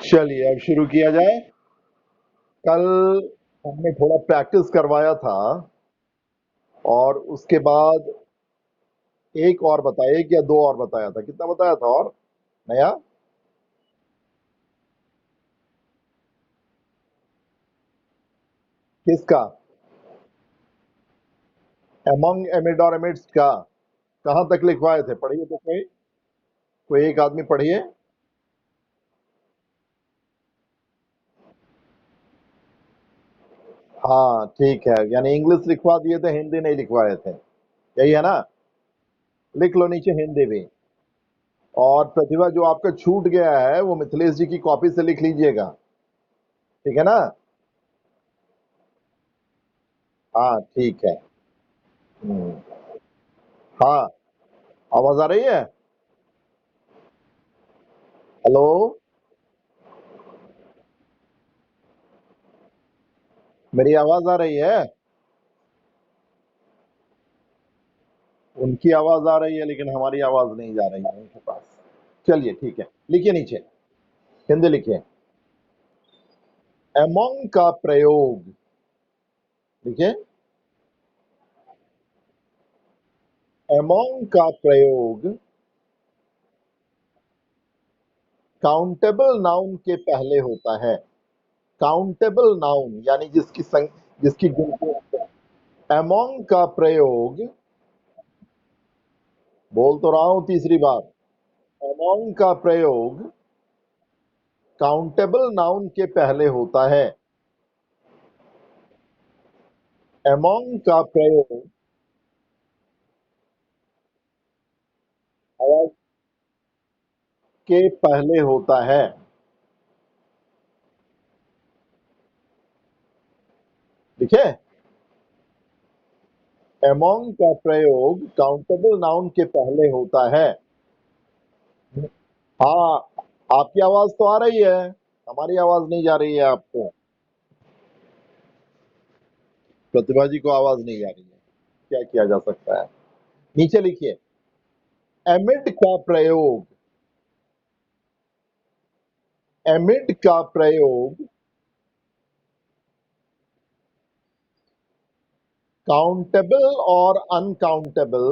चलिए अब शुरू किया जाए। कल हमने थोड़ा प्रैक्टिस करवाया था और उसके बाद एक और बताया, एक या दो और बताया था। कितना बताया था और नया? किसका? एमंग, एमिड और एमिड्स का? कहाँ तक लिखवाए थे? पढ़िए तो कोई कोई एक आदमी पढ़िए। हाँ ठीक है, यानी इंग्लिश लिखवा दिए थे, हिंदी नहीं लिखवाए थे। यही है ना? लिख लो नीचे हिंदी भी। और प्रतिभा, जो आपका छूट गया है वो मिथिलेश जी की कॉपी से लिख लीजिएगा। ठीक है ना? हाँ ठीक है। हम्म, हाँ। आवाज आ रही है? हेलो? मेरी आवाज आ रही है? उनकी आवाज आ रही है लेकिन हमारी आवाज नहीं जा रही है उनके पास। चलिए ठीक है, लिखिए नीचे। हिंदी लिखिए। एमोंग का प्रयोग। लिखिए। एमोंग का प्रयोग काउंटेबल नाउन के पहले होता है। काउंटेबल नाउन यानी जिसकी गिनती। एमोंग का प्रयोग, बोल तो रहा हूं तीसरी बार, एमोंग का प्रयोग काउंटेबल नाउन के पहले होता है। एमोंग का प्रयोग के पहले होता है। ठीक है? एमोंग का प्रयोग काउंटेबल नाउन के पहले होता है। हाँ, आपकी आवाज तो आ रही है, हमारी आवाज नहीं जा रही है आपको। प्रतिभा जी को आवाज नहीं आ रही है, क्या किया जा सकता है? नीचे लिखिए। एमिड का प्रयोग, एमिड का प्रयोग काउंटेबल और अनकाउंटेबल,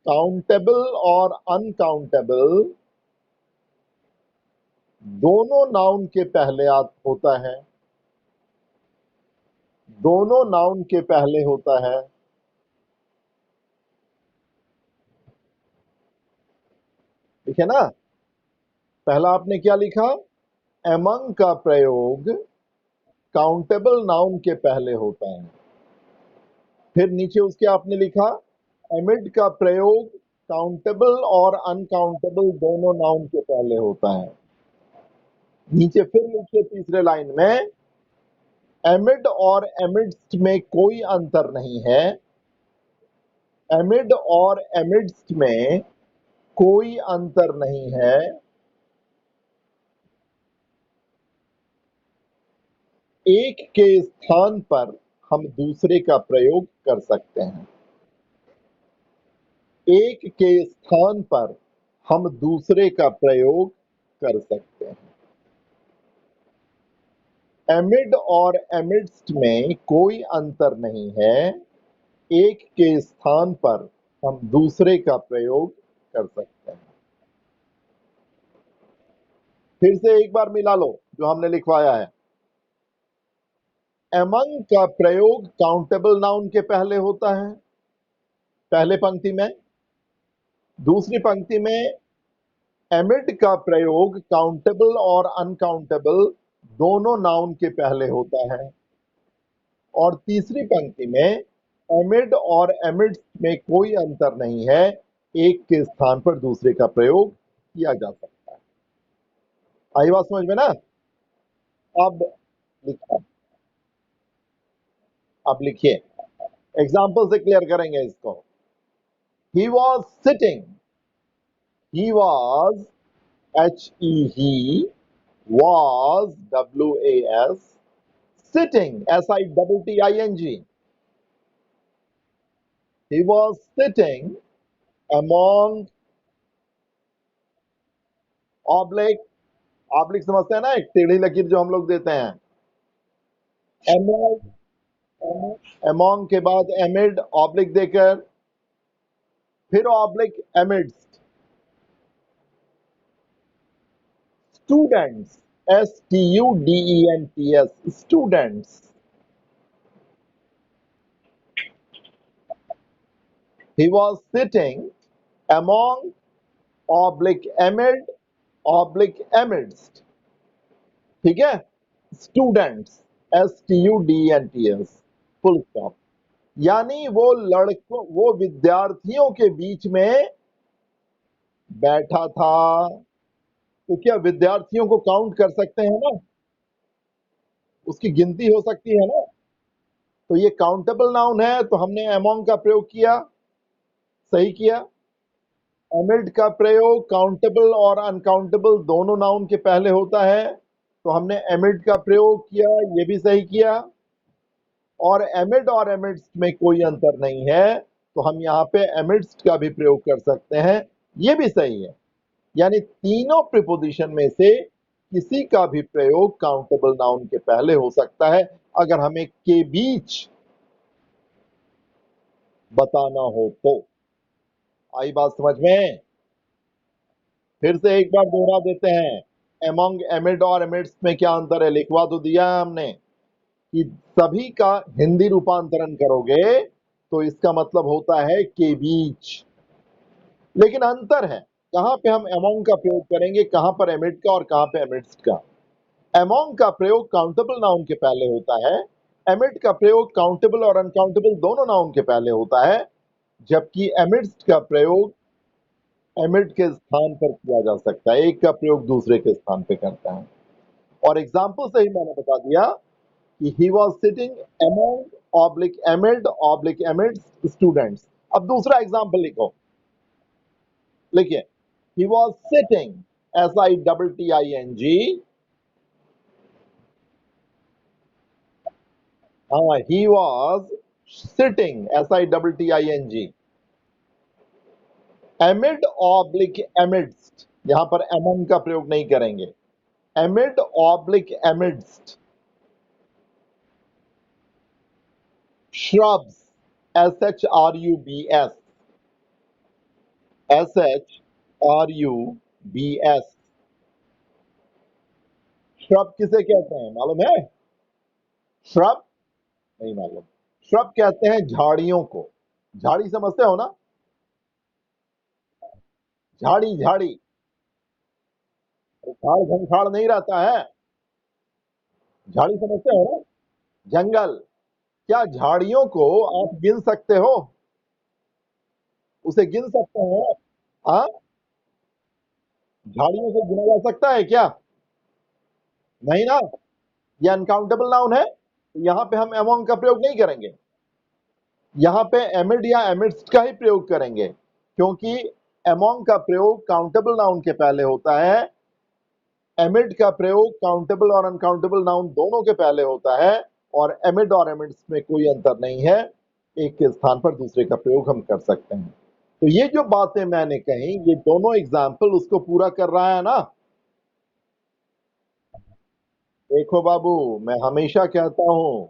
काउंटेबल और अनकाउंटेबल दोनों नाउन के पहले होता है। दोनों नाउन के पहले होता है। ठीक है ना? पहला आपने क्या लिखा? एमंग का प्रयोग काउंटेबल नाउन के पहले होता है। फिर नीचे उसके आपने लिखा एमिड का प्रयोग काउंटेबल और अनकाउंटेबल दोनों नाउन के पहले होता है। नीचे फिर लिखिए तीसरे लाइन में, एमिड और एमिड्स में कोई अंतर नहीं है। एमिड और एमिड्स में कोई अंतर नहीं है। एक के स्थान पर हम दूसरे का प्रयोग कर सकते हैं। एक के स्थान पर हम दूसरे का प्रयोग कर सकते हैं। एमिड और एमिड्स में कोई अंतर नहीं है। एक के स्थान पर हम दूसरे का प्रयोग कर सकते हैं। फिर से एक बार मिला लो जो हमने लिखवाया है। एमंग का प्रयोग काउंटेबल नाउन के पहले होता है, पहले पंक्ति में। दूसरी पंक्ति में एमिड का प्रयोग काउंटेबल और अनकाउंटेबल दोनों नाउन के पहले होता है। और तीसरी पंक्ति में एमिड और एमिड्स में कोई अंतर नहीं है। एक के स्थान पर दूसरे का प्रयोग किया जा सकता है। आई बात समझ में ना? अब लिखा, अब लिखिए। एग्जाम्पल से क्लियर करेंगे इसको। He was sitting, he was, he was, was sitting, sitting, he was sitting among oblique, oblique समझते हैं ना, एक टेढ़ी लकीर जो हम लोग देते हैं। एमोंग, एमोंग के बाद एमिड, ऑब्लिक देकर फिर oblique amidst. Students, STUDENTS, students. He was sitting among oblique amid oblique amidst, ठीक है। Students, STUDENTS, full stop. यानी वो लड़कों, वो विद्यार्थियों के बीच में बैठा था। तो क्या विद्यार्थियों को काउंट कर सकते हैं ना, उसकी गिनती हो सकती है ना। तो ये काउंटेबल नाउन है, तो हमने अमोंग का प्रयोग किया, सही किया। एमिड का प्रयोग काउंटेबल और अनकाउंटेबल दोनों नाउन के पहले होता है, तो हमने एमिड का प्रयोग किया, ये भी सही किया। और एमिड और एमिड्स में कोई अंतर नहीं है, तो हम यहाँ पे एमिड्स का भी प्रयोग कर सकते हैं, ये भी सही है। यानी तीनों प्रीपोजिशन में से किसी का भी प्रयोग काउंटेबल नाउन के पहले हो सकता है, अगर हमें के बीच बताना हो तो। आई बात समझ में? फिर से एक बार दोहरा देते हैं, एमंग, एमिड और एमिड्स में क्या अंतर है, लिखवा तो दिया है हमने कि सभी का हिंदी रूपांतरण करोगे तो इसका मतलब होता है के बीच। लेकिन अंतर है, कहां पे हम एमंग का प्रयोग करेंगे, कहां पर एमिड का और कहां पे एमिड्स का। एमंग का प्रयोग काउंटेबल नाउन के पहले होता है, एमिड का प्रयोग काउंटेबल और अनकाउंटेबल दोनों नाउन के पहले होता है, जबकि एमिड्स का प्रयोग एमिड के स्थान पर किया जा सकता है, एक का प्रयोग दूसरे के स्थान पे करता है। और एग्जाम्पल से ही मैंने बता दिया कि he was sitting among oblique एमिड oblique amidst students. अब दूसरा एग्जाम्पल लिखो, लिखिए, ही वॉज सिटिंग, SITTING, हाँ, he was sitting, SITTING, एमिड oblique amidst, यहां पर अमंग का प्रयोग नहीं करेंगे, एमिड oblique amidst, shrubs, SHRUBS, SHRUBS, shrub किसे कहते हैं मालूम है? shrub नहीं मालूम। shrub कहते हैं झाड़ियों को। झाड़ी समझते हो ना, झाड़ी झाड़ी, झाड़ झंखाड़ नहीं रहता है, झाड़ी समझते हो ना, जंगल। क्या झाड़ियों को आप गिन सकते हो, उसे गिन सकते हैं? हाँ, झाड़ियों को गिना जा सकता है क्या? नहीं ना, ये अनकाउंटेबल नाउन है, यहां पे हम अमोंग का प्रयोग नहीं करेंगे, यहां पे एमिड या एमिड्स का ही प्रयोग करेंगे, क्योंकि अमोंग का प्रयोग काउंटेबल नाउन के पहले होता है, एमिड का प्रयोग काउंटेबल और अनकाउंटेबल नाउन दोनों के पहले होता है, और एमिड और एमिड्स में कोई अंतर नहीं है, एक के स्थान पर दूसरे का प्रयोग हम कर सकते हैं। तो ये जो बातें मैंने कही, ये दोनों एग्जाम्पल उसको पूरा कर रहा है ना। देखो बाबू, मैं हमेशा कहता हूं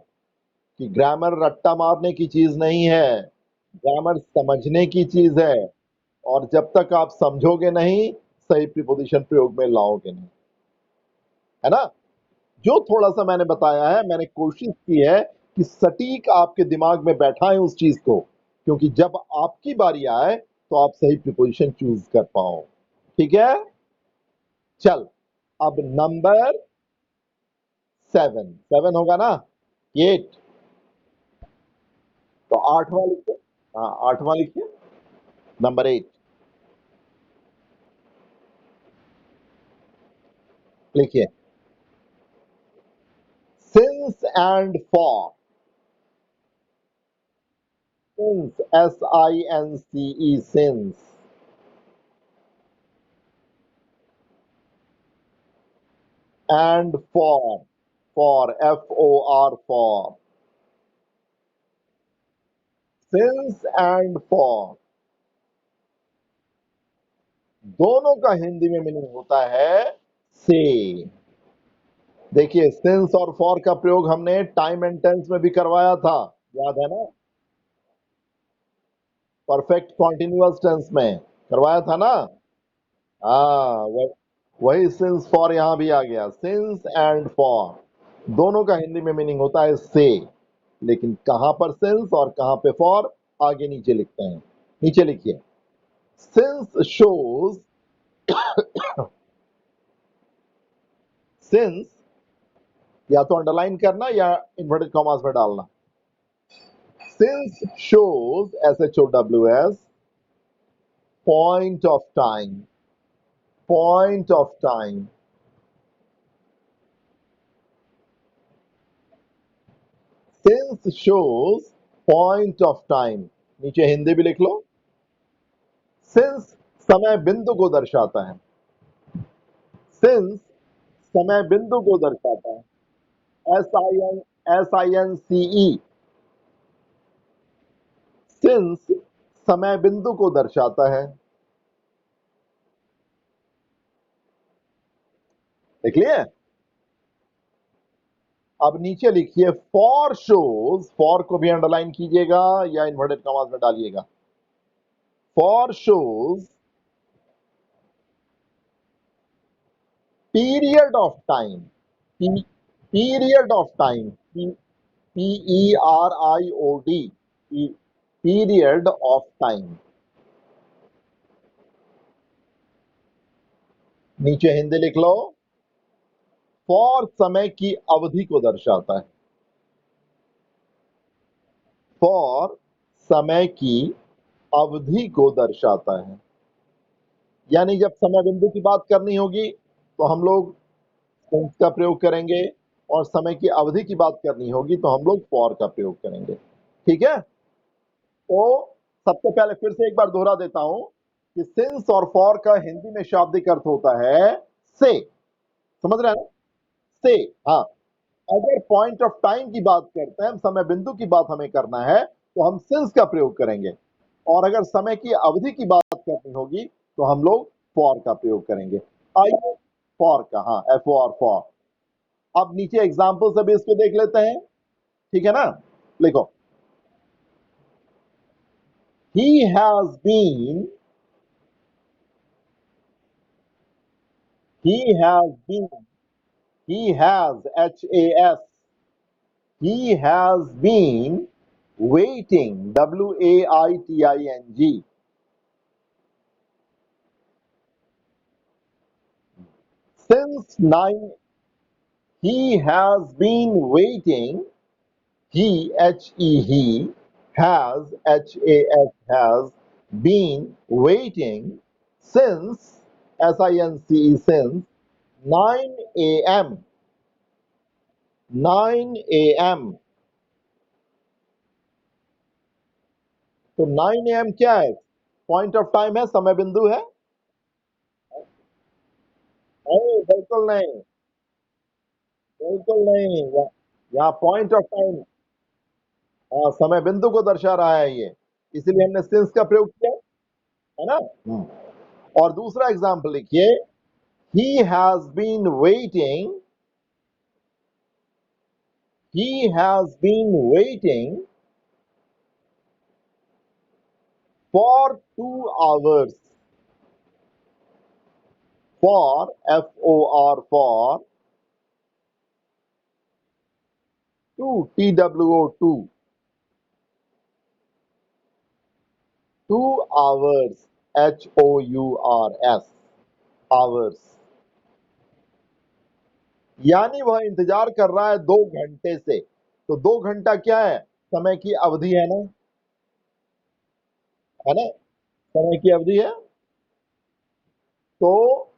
कि ग्रामर रट्टा मारने की चीज नहीं है, ग्रामर समझने की चीज है, और जब तक आप समझोगे नहीं, सही प्रीपोजिशन प्रयोग में लाओगे नहीं, है ना। जो थोड़ा सा मैंने बताया है, मैंने कोशिश की है कि सटीक आपके दिमाग में बैठाएं उस चीज को, क्योंकि जब आपकी बारी आए तो आप सही प्रीपोजिशन चूज कर पाओ, ठीक है। चल, अब नंबर 7, 7 होगा ना, 8, तो 8वां लिखिए। हाँ, 8वां लिखिए, नंबर 8 लिखिए। Since and for, since, SINCE, since, and for, FOR, since and for, दोनों का हिंदी में मीनिंग होता है से। देखिए, सिंस और फॉर का प्रयोग हमने टाइम एंड टेंस में भी करवाया था, याद है ना? परफेक्ट कॉन्टिन्यूअस टेंस में करवाया था ना? हाँ, वही सिंस फॉर यहां भी आ गया। सिंस एंड फॉर दोनों का हिंदी में मीनिंग होता है से, लेकिन कहां पर सिंस और कहां पे फॉर, आगे नीचे लिखते हैं। नीचे लिखिए, सिंस शोज, सिंस या तो अंडरलाइन करना या इन्वर्टेड कॉमास में डालना। Since shows, SHOWS, point of time, point of time. Since shows point of time, नीचे हिंदी भी लिख लो। सिंस समय बिंदु को दर्शाता है, सिंस समय बिंदु को दर्शाता है। SINCE, सिंस समय बिंदु को दर्शाता है। लिख लिए? अब नीचे लिखिए, फॉर शोज, फॉर को भी अंडरलाइन कीजिएगा या इन्वर्टेड कॉमास में डालिएगा। For shows period of time, period of time, PERIOD, period of time. नीचे हिंदी लिख लो, फॉर समय की अवधि को दर्शाता है, फॉर समय की अवधि को दर्शाता है। यानी जब समय बिंदु की बात करनी होगी तो हम लोग सिंस का प्रयोग करेंगे, और समय की अवधि की बात करनी होगी तो हम लोग फॉर का प्रयोग करेंगे। ठीक है? तो सबसे पहले फिर से एक बार दोहरा देता हूं कि सिंस और फॉर का हिंदी में शाब्दिक अर्थ होता है से। समझ रहे हैं? से। हाँ, अगर पॉइंट ऑफ टाइम की बात करते हैं, समय बिंदु की बात हमें करना है, तो हम सिंस का प्रयोग करेंगे, और अगर समय की अवधि की बात करनी होगी तो हम लोग फॉर का प्रयोग करेंगे। आइए फॉर का, हाँ, FOR, फॉर। अब नीचे एग्जाम्पल से भी इसको देख लेते हैं। ठीक है ना? लिखो, he has been, he has been, he has, HAS, he has been waiting, WAITING, since 9, he has been waiting, he has, has been waiting since, SINCE, since 9 a.m., 9 a.m. तो 9 a.m. क्या है? पॉइंट ऑफ टाइम है, समय बिंदु है? नहीं, बिल्कुल नहीं, बिल्कुल नहीं। यहाँ पॉइंट ऑफ टाइम, हाँ, समय बिंदु को दर्शा रहा है ये, इसीलिए हमने सिंस का प्रयोग किया, है ना? और दूसरा एग्जाम्पल लिखिए, he has been waiting, he has been waiting for 2 hours, for, FOR, for, 2, TWO, 2 hours, HOURS, hours। यानी वह इंतजार कर रहा है 2 घंटे से। तो 2 घंटा क्या है? समय की अवधि है ना? है ना? समय की अवधि है। तो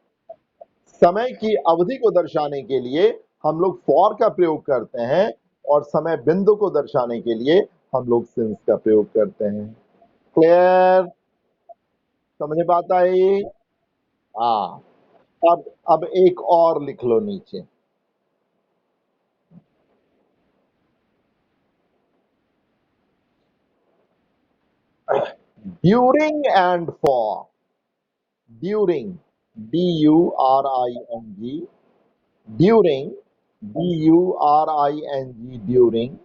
समय की अवधि को दर्शाने के लिए हम लोग फॉर का प्रयोग करते हैं, और समय बिंदु को दर्शाने के लिए हम लोग सिंस का प्रयोग करते हैं। क्लियर? समझ में बात आई? हाँ। अब एक और लिख लो नीचे, during and for, during, D-U-R-I-N-G, during, D-U-R-I-N-G, during,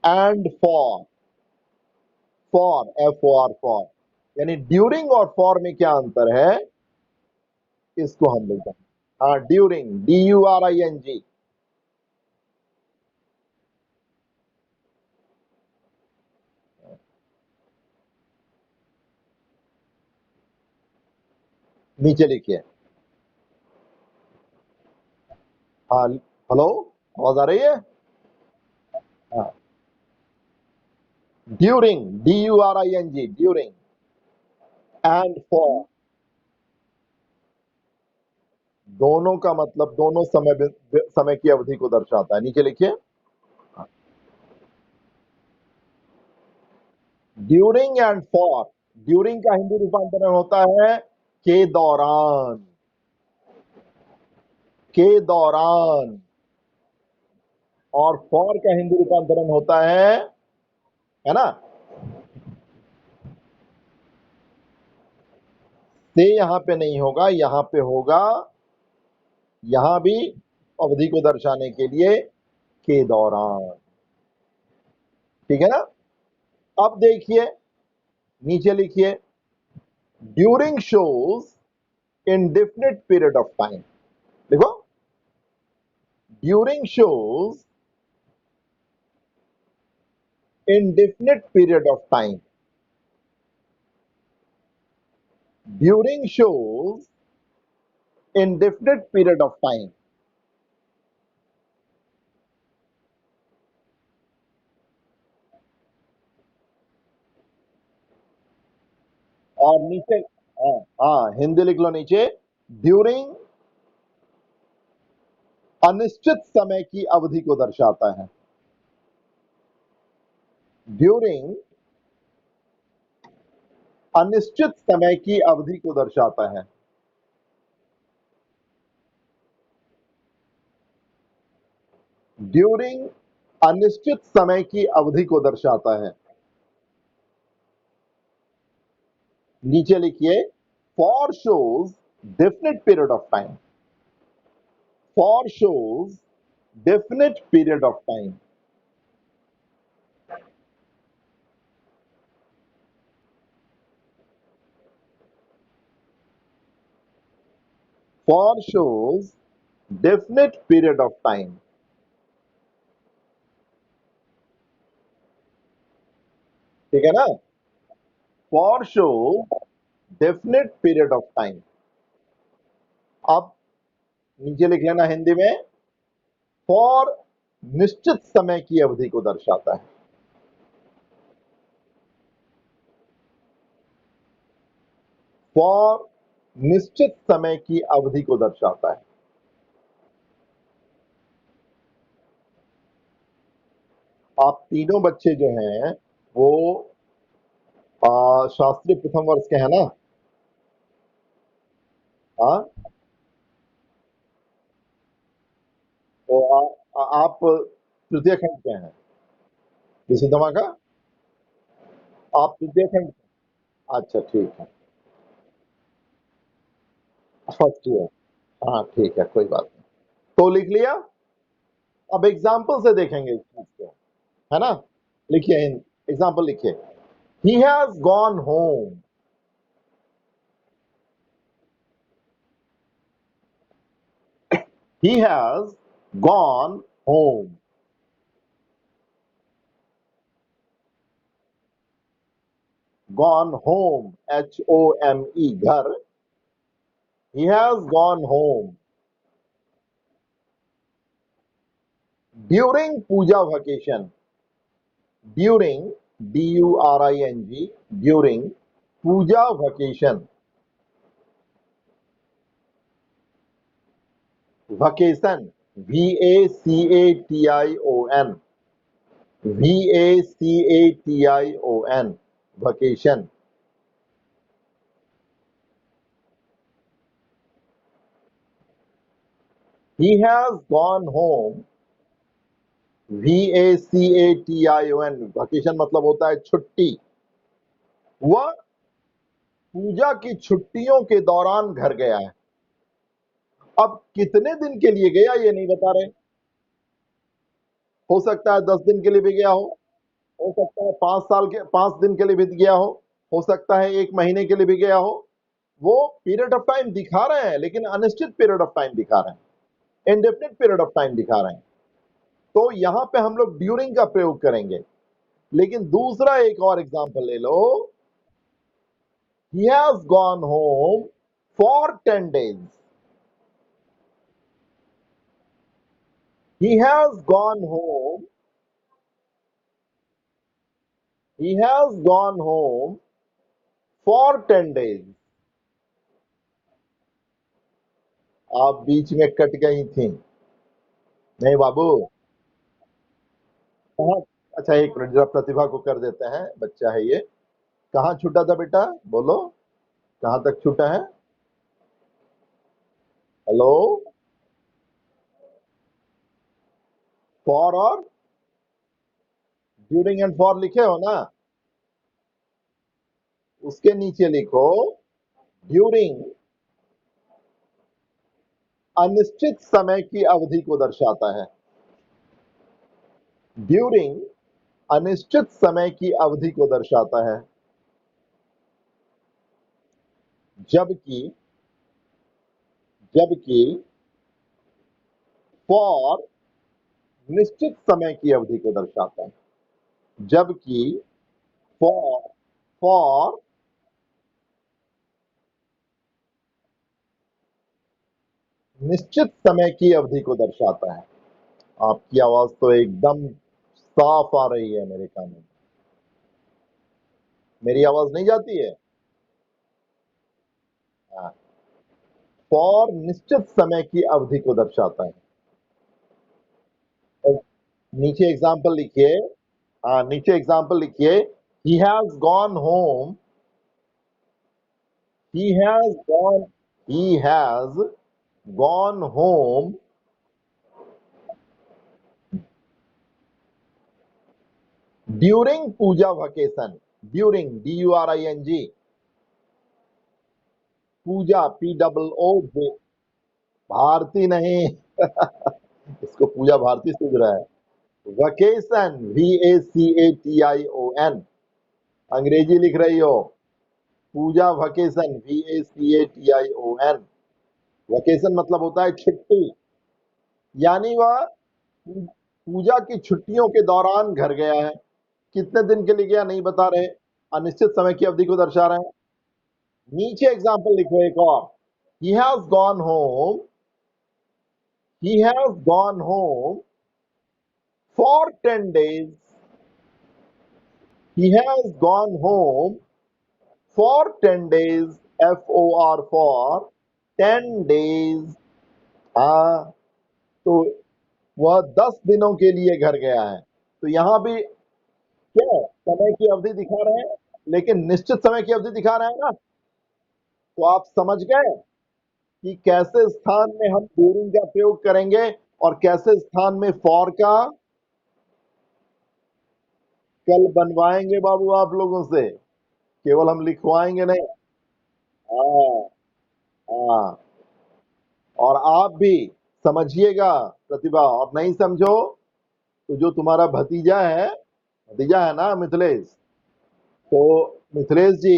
and for, F-O-R, for, यानी ड्यूरिंग और फॉर में क्या अंतर है, इसको हम लोग जानें। हाँ, ड्यूरिंग, D-U-R-I-N-G, नीचे लिखिए। हाँ, हेलो, आवाज आ रही है? हाँ, during, D-U-R-I-N-G, during, and for, दोनों का मतलब दोनों समय की अवधि को दर्शाता है। नीचे लिखिए। ड्यूरिंग एंड फॉर, ड्यूरिंग का हिंदी रूपांतरण होता है के दौरान, के दौरान, और फॉर का हिंदी रूपांतरण होता है ना, से यहां पे नहीं होगा, यहां पे होगा, यहां भी अवधि को दर्शाने के लिए के दौरान। ठीक है ना? अब देखिए, नीचे लिखिए, during shows indefinite period of time. देखो, during shows indefinite period of time, during shows indefinite period of time। और नीचे, हाँ हाँ, हिंदी लिख लो नीचे, ड्यूरिंग अनिश्चित समय की अवधि को दर्शाता है, ड्यूरिंग अनिश्चित समय की अवधि को दर्शाता है। ड्यूरिंग अनिश्चित समय की अवधि को दर्शाता है। नीचे लिखिए, for shows definite period of time, for shows definite period of time, for shows definite period of time. ठीक है ना? For show definite period of time. अब नीचे लिख लेना हिंदी में, फॉर निश्चित समय की अवधि को दर्शाता है। फॉर निश्चित समय की अवधि को दर्शाता है। आप तीनों बच्चे जो हैं वो शास्त्रीय प्रथम वर्ष के हैं ना? हाँ, तो आप तृतीय खंड के हैं, विशुद्धमा का? आप तृतीय खंड, अच्छा ठीक है, फर्स्ट ईयर, हाँ ठीक है, कोई बात नहीं। तो लिख लिया। अब एग्जाम्पल से देखेंगे इस चीज को, है ना? लिखिए, एग्जाम्पल लिखिए, he has gone home, he has gone home, gone home, HOME, घर, he has gone home during Puja vacation, during, DURING, during Puja vacation, vacation, VACATION, VACATION, vacation. He has gone home, VACATION, vacation मतलब होता है छुट्टी। वह पूजा की छुट्टियों के दौरान घर गया है। अब कितने दिन के लिए गया ये नहीं बता रहे। हो सकता है 10 दिन के लिए भी गया हो सकता है 5 दिन के लिए भी गया हो सकता है 1 महीने के लिए भी गया हो। वो पीरियड ऑफ टाइम दिखा रहे हैं, लेकिन अनिश्चित पीरियड ऑफ टाइम दिखा रहे हैं, इंडेफिनिट पीरियड ऑफ टाइम दिखा रहे हैं। तो यहां पे हम लोग ड्यूरिंग का प्रयोग करेंगे। लेकिन दूसरा एक और एग्जांपल ले लो। He has gone home for 10 days। He has gone home he has gone home for 10 days। आप बीच में कट गई थी। नहीं बाबू, कहाँ? अच्छा एक मिनट, जरा प्रतिभा को कर देते हैं, बच्चा है ये। कहाँ छूटा था बेटा, बोलो कहाँ तक छूटा है। हेलो, फॉर और ड्यूरिंग एंड फॉर लिखे हो ना, उसके नीचे लिखो ड्यूरिंग अनिश्चित समय की अवधि को दर्शाता है। ड्यूरिंग अनिश्चित समय की अवधि को दर्शाता है। जबकि जबकि फॉर निश्चित समय की अवधि को दर्शाता है। जबकि फॉर फॉर निश्चित समय की अवधि को दर्शाता है। आपकी आवाज तो एकदम साफ आ रही है मेरे कान में। मेरी आवाज नहीं जाती है? हाँ। फॉर निश्चित समय की अवधि को दर्शाता है। और नीचे एग्जाम्पल लिखिए। हाँ, नीचे एग्जाम्पल लिखिए। He has gone home he has gone he has gone home during Puja vacation. During DURING, Puja POO, Bharati नहीं इसको पूजा भारती सूझ रहा है। वेकेशन VACATION, अंग्रेजी लिख रही हो। पूजा वेकेशन VACATION। वेकेशन मतलब होता है छुट्टी, यानी वह पूजा की छुट्टियों के दौरान घर गया है। कितने दिन के लिए गया नहीं बता रहे, अनिश्चित समय की अवधि को दर्शा रहे हैं। नीचे एग्जाम्पल लिखो एक और। ही has gone home he has gone home for 10 days। he has gone home for 10 days, FOR, for 10 days। हाँ, तो वह 10 दिनों के लिए घर गया है। तो यहां भी क्या समय की अवधि दिखा रहे हैं, लेकिन निश्चित समय की अवधि दिखा रहे हैं ना। तो आप समझ गए कि कैसे स्थान में हम ड्यूरिंग का प्रयोग करेंगे और कैसे स्थान में फॉर का। कल बनवाएंगे बाबू आप लोगों से, केवल हम लिखवाएंगे नहीं। हाँ, हाँ। और आप भी समझिएगा प्रतिभा, और नहीं समझो तो जो तुम्हारा भतीजा है ना मिथिलेश, तो मिथिलेश जी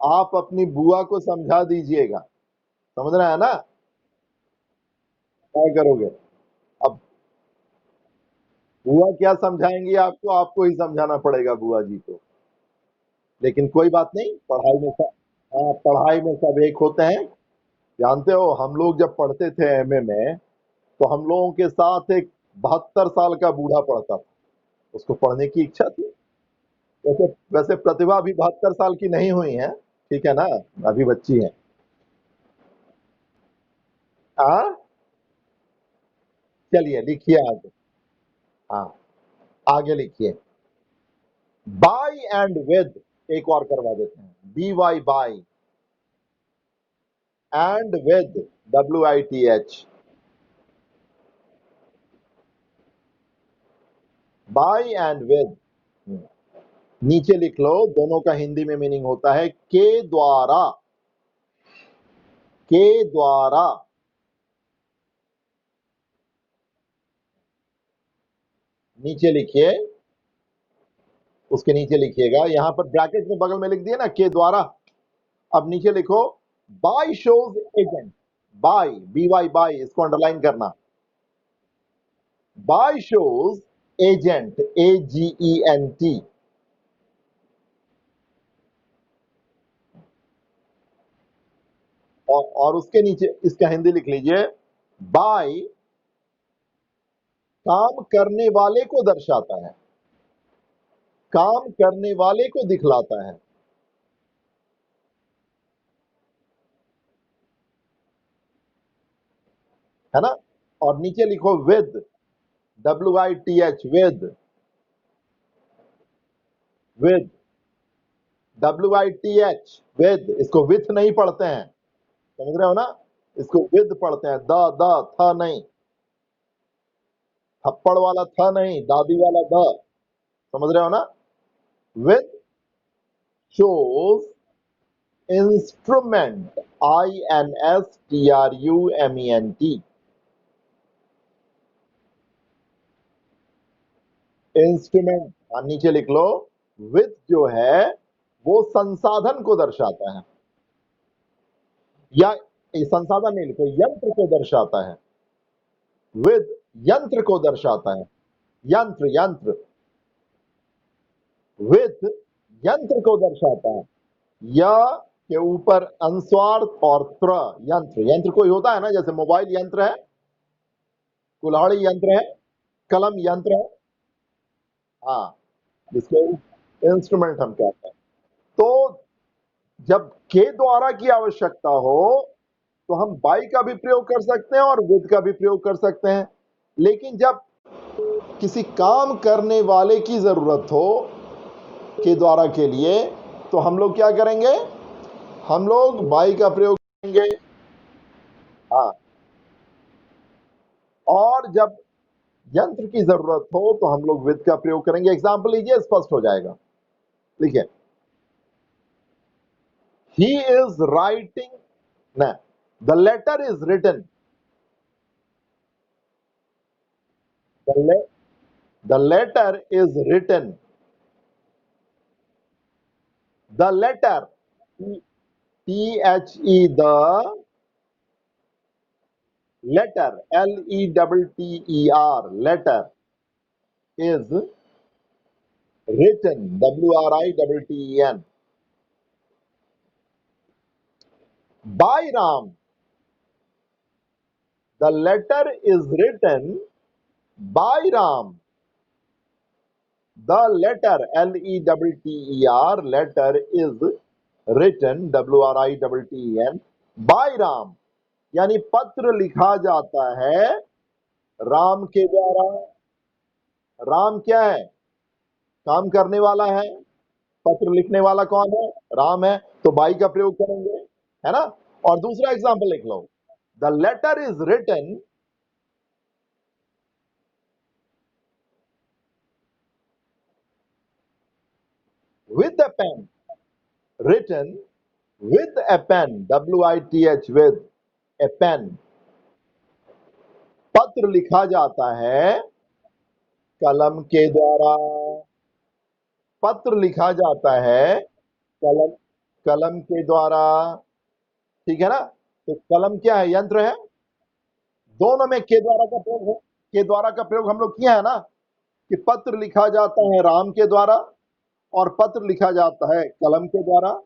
आप अपनी बुआ को समझा दीजिएगा। समझ रहे हैं ना, क्या करोगे। अब बुआ क्या समझाएंगी आपको, आपको ही समझाना पड़ेगा बुआ जी को। लेकिन कोई बात नहीं, हाँ, पढ़ाई में सब एक होते हैं। जानते हो हम लोग जब पढ़ते थे एमए में, तो हम लोगों के साथ एक 72 साल का बूढ़ा पढ़ता था। उसको पढ़ने की इच्छा थी। वैसे वैसे प्रतिभा अभी 72 साल की नहीं हुई है, ठीक है ना, अभी बच्ची है। हाँ, चलिए लिखिए आगे। हाँ, आगे लिखिए। बाय एंड विद, एक और करवा देते हैं। BY, by, and with WITH, by and with. नीचे लिख लो, दोनों का हिंदी में मीनिंग होता है के द्वारा, के द्वारा। नीचे लिखिए, उसके नीचे लिखिएगा, यहां पर ब्रैकेट में बगल में लिख दिए ना के द्वारा। अब नीचे लिखो by shows agent, by, B Y by, इसको अंडरलाइन करना। By shows agent, AGENT। और उसके नीचे इसका हिंदी लिख लीजिए, बाय काम करने वाले को दर्शाता है, काम करने वाले को दिखलाता है ना। और नीचे लिखो with, WITH, with, with, WITH, with. इसको विथ नहीं पढ़ते हैं, समझ रहे हो ना, इसको विद पढ़ते हैं, द थ नहीं, थप्पड़ वाला थ नहीं, दादी वाला द, समझ रहे हो ना। With shows instrument, INSTRUMENT, instrument. नीचे लिख लो, विद जो है वो संसाधन को दर्शाता है, या संसाधन नहीं लिखो, यंत्र को दर्शाता है। विद यंत्र को दर्शाता है, यंत्र, यंत्र, विद यंत्र को दर्शाता है। या के ऊपर अनुस्वार और त्र, यंत्र, यंत्र कोई होता है ना, जैसे मोबाइल यंत्र है, कुल्हाड़ी यंत्र है, कलम यंत्र है, हाँ, जिसको इंस्ट्रूमेंट हम कहते हैं। तो जब के द्वारा की आवश्यकता हो तो हम बाई का भी प्रयोग कर सकते हैं और विद का भी प्रयोग कर सकते हैं। लेकिन जब किसी काम करने वाले की जरूरत हो के द्वारा के लिए, तो हम लोग क्या करेंगे, हम लोग बाई का प्रयोग करेंगे। हाँ, और जब यंत्र की जरूरत हो तो हम लोग विद का प्रयोग करेंगे। एग्जाम्पल लीजिए, स्पष्ट हो जाएगा। देखिए, ही इज राइटिंग, न, the letter is written, the letter is written, the letter, THE, the letter, LETTER, letter is written, WRITTEN, by Ram. The letter is written by Ram. The letter, LETTER, letter is written, WRITTEN, by Ram. यानी पत्र लिखा जाता है राम के द्वारा। राम क्या है, काम करने वाला है, पत्र लिखने वाला कौन है, राम है, तो बाई का प्रयोग करेंगे, है ना। और दूसरा एग्जाम्पल लिख लो, the letter is written with a pen, written with a pen, WITH, with a pen. पत्र लिखा जाता है कलम के द्वारा, पत्र लिखा जाता है कलम, कलम के द्वारा, ठीक है ना। तो कलम क्या है, यंत्र है। दोनों में के द्वारा का प्रयोग है, के द्वारा का प्रयोग हम लोग किया है ना, कि पत्र लिखा जाता है राम के द्वारा और पत्र लिखा जाता है कलम के द्वारा।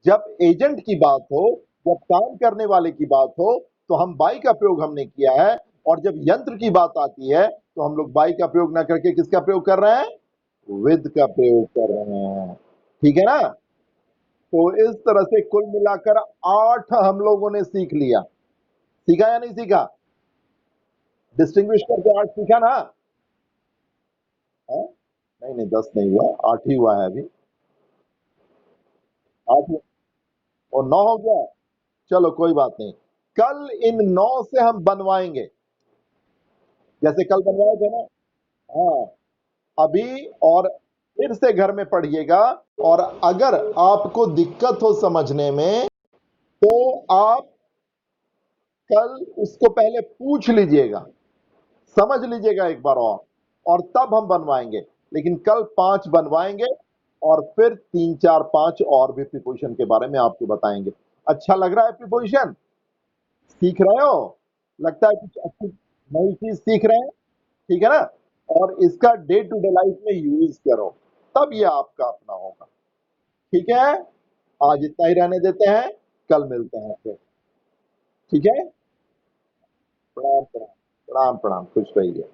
जब एजेंट की बात हो, जब काम करने वाले की बात हो, तो हम बाई का प्रयोग हमने किया है। और जब यंत्र की बात आती है तो हम लोग बाई का प्रयोग ना करके किसका प्रयोग कर रहे हैं, विद का प्रयोग कर रहे हैं, ठीक है ना। तो इस तरह से कुल मिलाकर 8 हम लोगों ने सीख लिया। सीखा या नहीं सीखा, डिस्टिंग्विश करके 8 सीखा ना। है? नहीं नहीं, 10 नहीं हुआ, 8 ही हुआ है अभी, 8 और 9 हो गया। चलो कोई बात नहीं, कल इन 9 से हम बनवाएंगे, जैसे कल बनवाए थे ना। हाँ, अभी और फिर से घर में पढ़िएगा, और अगर आपको दिक्कत हो समझने में तो आप कल उसको पहले पूछ लीजिएगा, समझ लीजिएगा एक बार, और तब हम बनवाएंगे। लेकिन कल 5 बनवाएंगे और फिर 3 4 5 और भी प्रीपोजिशन के बारे में आपको बताएंगे। अच्छा लग रहा है प्रीपोजिशन? सीख रहे हो? लगता है कुछ अच्छी नई चीज सीख रहे हैं, ठीक है ना? और इसका डे टू डे लाइफ में यूज करो, तब ये आपका अपना होगा। ठीक है, आज इतना ही रहने देते हैं, कल मिलते हैं फिर। ठीक है, प्रणाम प्रणाम, प्रणाम प्रणाम, खुश रहिए।